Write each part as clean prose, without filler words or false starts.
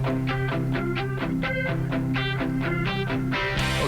Okay,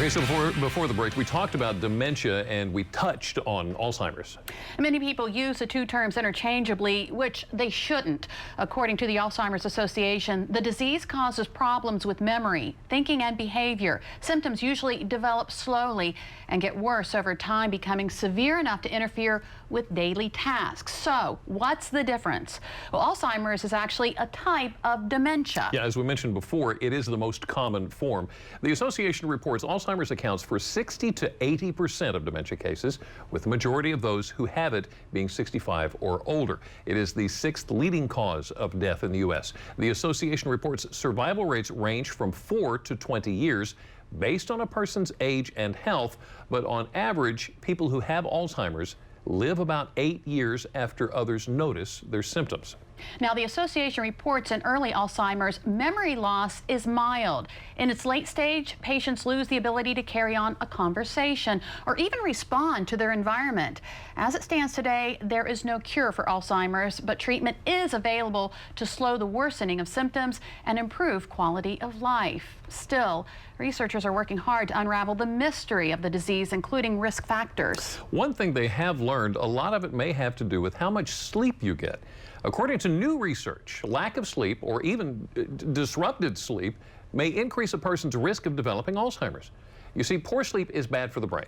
so before the break, we talked about dementia and we touched on Alzheimer's. Many people use the two terms interchangeably, which they shouldn't. According to the Alzheimer's Association, the disease causes problems with memory, thinking, and behavior. Symptoms usually develop slowly and get worse over time, becoming severe enough to interfere with daily tasks. So, what's the difference? Well, Alzheimer's is actually a type of dementia. Yeah, as we mentioned before, it is the most common form. The association reports Alzheimer's accounts for 60 to 80% of dementia cases, with the majority of those who have it being 65 or older. It is the sixth leading cause of death in the U.S. The association reports survival rates range from 4 to 20 years based on a person's age and health, but on average, people who have Alzheimer's live about 8 years after others notice their symptoms. Now, the association reports in early Alzheimer's, memory loss is mild. In its late stage, patients lose the ability to carry on a conversation or even respond to their environment. As it stands today, there is no cure for Alzheimer's, but treatment is available to slow the worsening of symptoms and improve quality of life. Still, researchers are working hard to unravel the mystery of the disease, including risk factors. One thing they have learned, a lot of it may have to do with how much sleep you get. According to new research, lack of sleep or even disrupted sleep may increase a person's risk of developing Alzheimer's. You see, poor sleep is bad for the brain.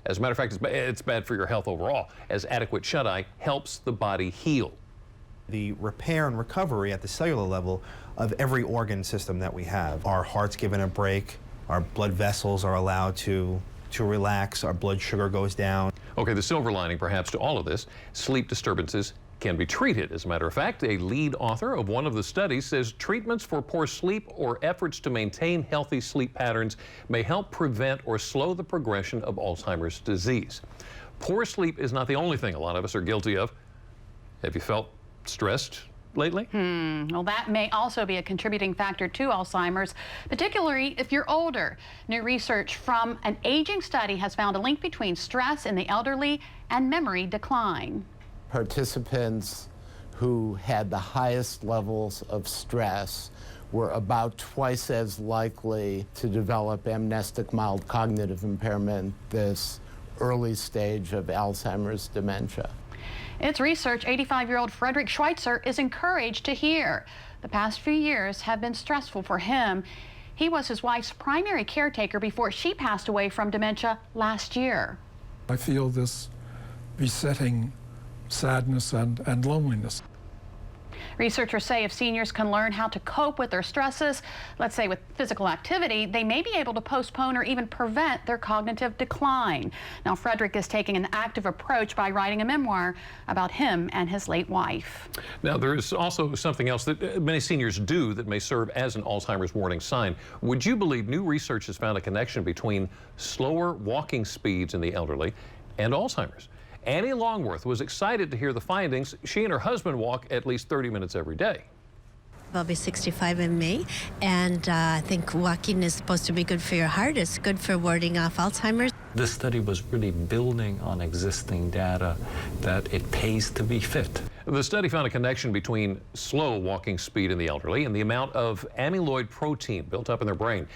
As a matter of fact, it's bad for your health overall, as adequate shut-eye helps the body heal. The repair and recovery at the cellular level of every organ system that we have. Our heart's given a break, our blood vessels are allowed to relax, our blood sugar goes down. Okay, the silver lining perhaps to all of this, sleep disturbances can be treated. As a matter of fact, a lead author of one of the studies says treatments for poor sleep or efforts to maintain healthy sleep patterns may help prevent or slow the progression of Alzheimer's disease. Poor sleep is not the only thing a lot of us are guilty of. Have you felt stressed lately? Well, that may also be a contributing factor to Alzheimer's, particularly if you're older. New research from an aging study has found a link between stress in the elderly and memory decline. Participants who had the highest levels of stress were about twice as likely to develop amnestic mild cognitive impairment, this early stage of Alzheimer's dementia. It's research 85-year-old Frederick Schweitzer is encouraged to hear. The past few years have been stressful for him. He was his wife's primary caretaker before she passed away from dementia last year. I feel this besetting sadness and loneliness. Researchers say if seniors can learn how to cope with their stresses, let's say with physical activity, they may be able to postpone or even prevent their cognitive decline. Now, Frederick is taking an active approach by writing a memoir about him and his late wife. Now, there is also something else that many seniors do that may serve as an Alzheimer's warning sign. Would you believe new research has found a connection between slower walking speeds in the elderly and Alzheimer's? Annie Longworth was excited to hear the findings. She and her husband walk at least 30 minutes every day. I'll be 65 in May, and I think walking is supposed to be good for your heart. It's good for warding off Alzheimer's. This study was really building on existing data that it pays to be fit. The study found a connection between slow walking speed in the elderly and the amount of amyloid protein built up in their brain.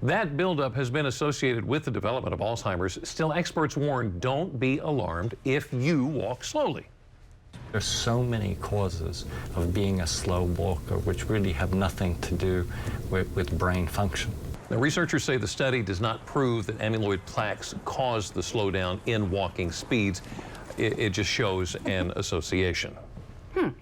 That buildup has been associated with the development of Alzheimer's. Still, experts warn, don't be alarmed if you walk slowly. There's so many causes of being a slow walker which really have nothing to do with brain function. Now, researchers say the study does not prove that amyloid plaques cause the slowdown in walking speeds. It just shows an association.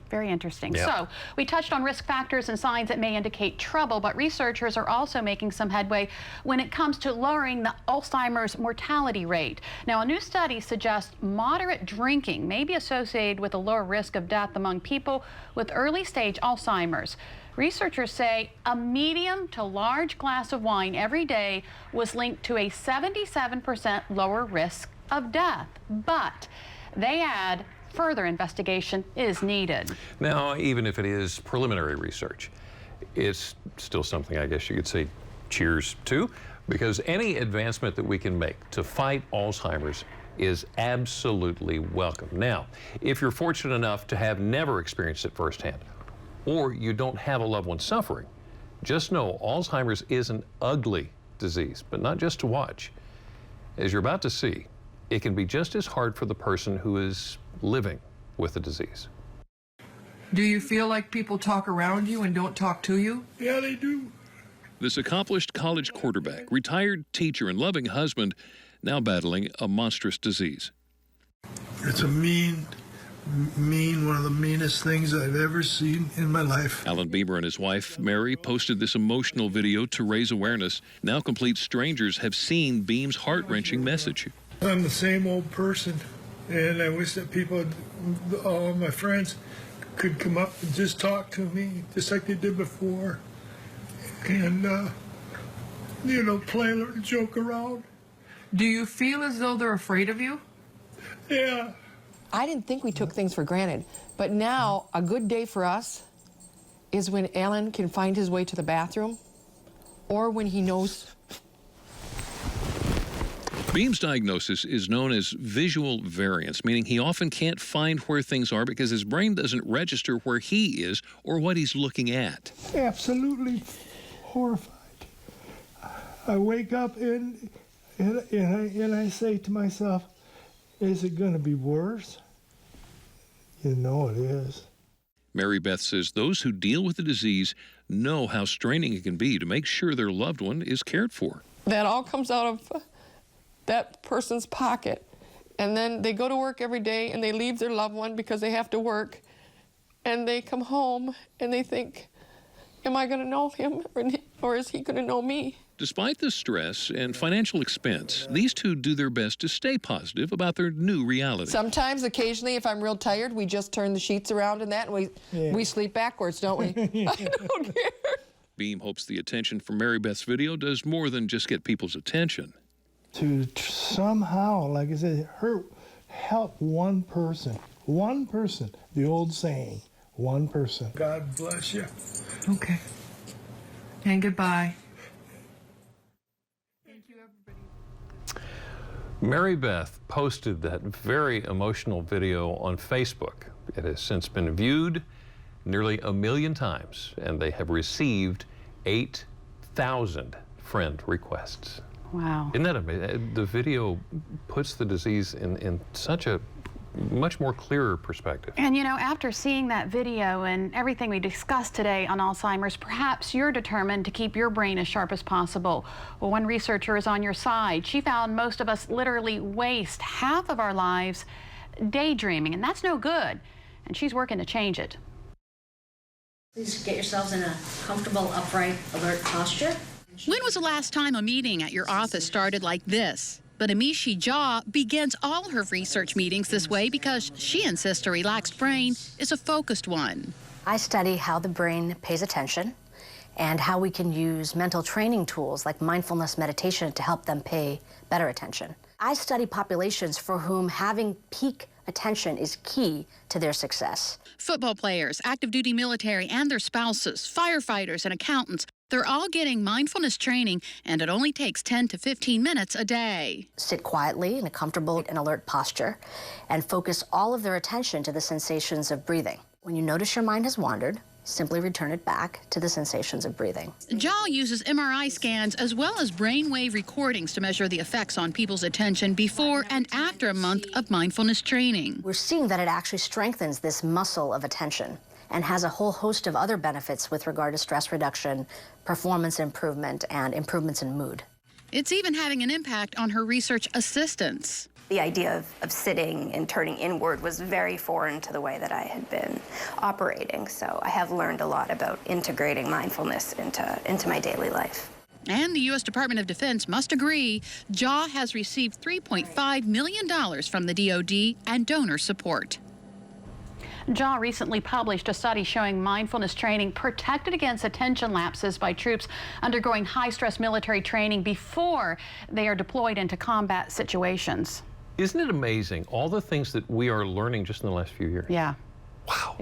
Very interesting. Yeah. So we touched on risk factors and signs that may indicate trouble, but researchers are also making some headway when it comes to lowering the Alzheimer's mortality rate. Now, a new study suggests moderate drinking may be associated with a lower risk of death among people with early stage Alzheimer's. Researchers say a medium to large glass of wine every day was linked to a 77% lower risk of death, but they add further investigation is needed. Now, even if it is preliminary research, it's still something I guess you could say cheers to, because any advancement that we can make to fight Alzheimer's is absolutely welcome. Now, if you're fortunate enough to have never experienced it firsthand, or you don't have a loved one suffering, Just know Alzheimer's is an ugly disease, but not just to watch. As you're about to see, it can be just as hard for the person who is living with the disease. Do you feel like people talk around you and don't talk to you? Yeah, they do. This accomplished college quarterback, retired teacher, and loving husband now battling a monstrous disease. It's a mean, one of the meanest things I've ever seen in my life. Alan Bieber and his wife, Mary, posted this emotional video to raise awareness. Now complete strangers have seen Beam's heart-wrenching message. I'm the same old person, and I wish that people, all my friends, could come up and just talk to me, just like they did before. And, you know, play a little joke around. Do you feel as though they're afraid of you? Yeah. I didn't think we took things for granted, but now a good day for us is when Alan can find his way to the bathroom, or when he knows. Beam's diagnosis is known as visual variance, meaning he often can't find where things are because his brain doesn't register where he is or what he's looking at. Absolutely horrified. I wake up and I say to myself, is it going to be worse? You know it is. Mary Beth says those who deal with the disease know how straining it can be to make sure their loved one is cared for. That all comes out of that person's pocket. And then they go to work every day and they leave their loved one because they have to work. And they come home and they think, am I going to know him or is he going to know me? Despite the stress and financial expense, these two do their best to stay positive about their new reality. Sometimes, occasionally, if I'm real tired, we just turn the sheets around and that, and we sleep backwards, don't we? I don't care. Beam hopes the attention from Mary Beth's video does more than just get people's attention. To somehow, like I said, help one person, the old saying, one person. God bless you. Okay. And goodbye. Mary Beth posted that very emotional video on Facebook. It has since been viewed nearly 1 million times, and they have received 8,000 friend requests. Wow. Isn't that amazing? The video puts the disease in such a much more clearer perspective. And you know, after seeing that video and everything we discussed today on Alzheimer's, perhaps you're determined to keep your brain as sharp as possible. Well, one researcher is on your side. She found most of us literally waste half of our lives daydreaming, and that's no good. And she's working to change it. Please get yourselves in a comfortable, upright, alert posture. When was the last time a meeting at your office started like this? But Amishi Jha begins all her research meetings this way because she insists a relaxed brain is a focused one. I study how the brain pays attention and how we can use mental training tools like mindfulness meditation to help them pay better attention. I study populations for whom having peak attention is key to their success. Football players, active duty military and their spouses, firefighters and accountants, they're all getting mindfulness training, and it only takes 10 to 15 minutes a day. Sit quietly in a comfortable and alert posture and focus all of their attention to the sensations of breathing. When you notice your mind has wandered, simply return it back to the sensations of breathing. Jha uses MRI scans as well as brainwave recordings to measure the effects on people's attention before and after a month of mindfulness training. We're seeing that it actually strengthens this muscle of attention and has a whole host of other benefits with regard to stress reduction, performance improvement, and improvements in mood. It's even having an impact on her research assistants. The idea of sitting and turning inward was very foreign to the way that I had been operating. So I have learned a lot about integrating mindfulness into my daily life. And the U.S. Department of Defense must agree, Jha has received $3.5 million from the DoD and donor support. Jha recently published a study showing mindfulness training protected against attention lapses by troops undergoing high-stress military training before they are deployed into combat situations. Isn't it amazing all the things that we are learning just in the last few years? Yeah. Wow.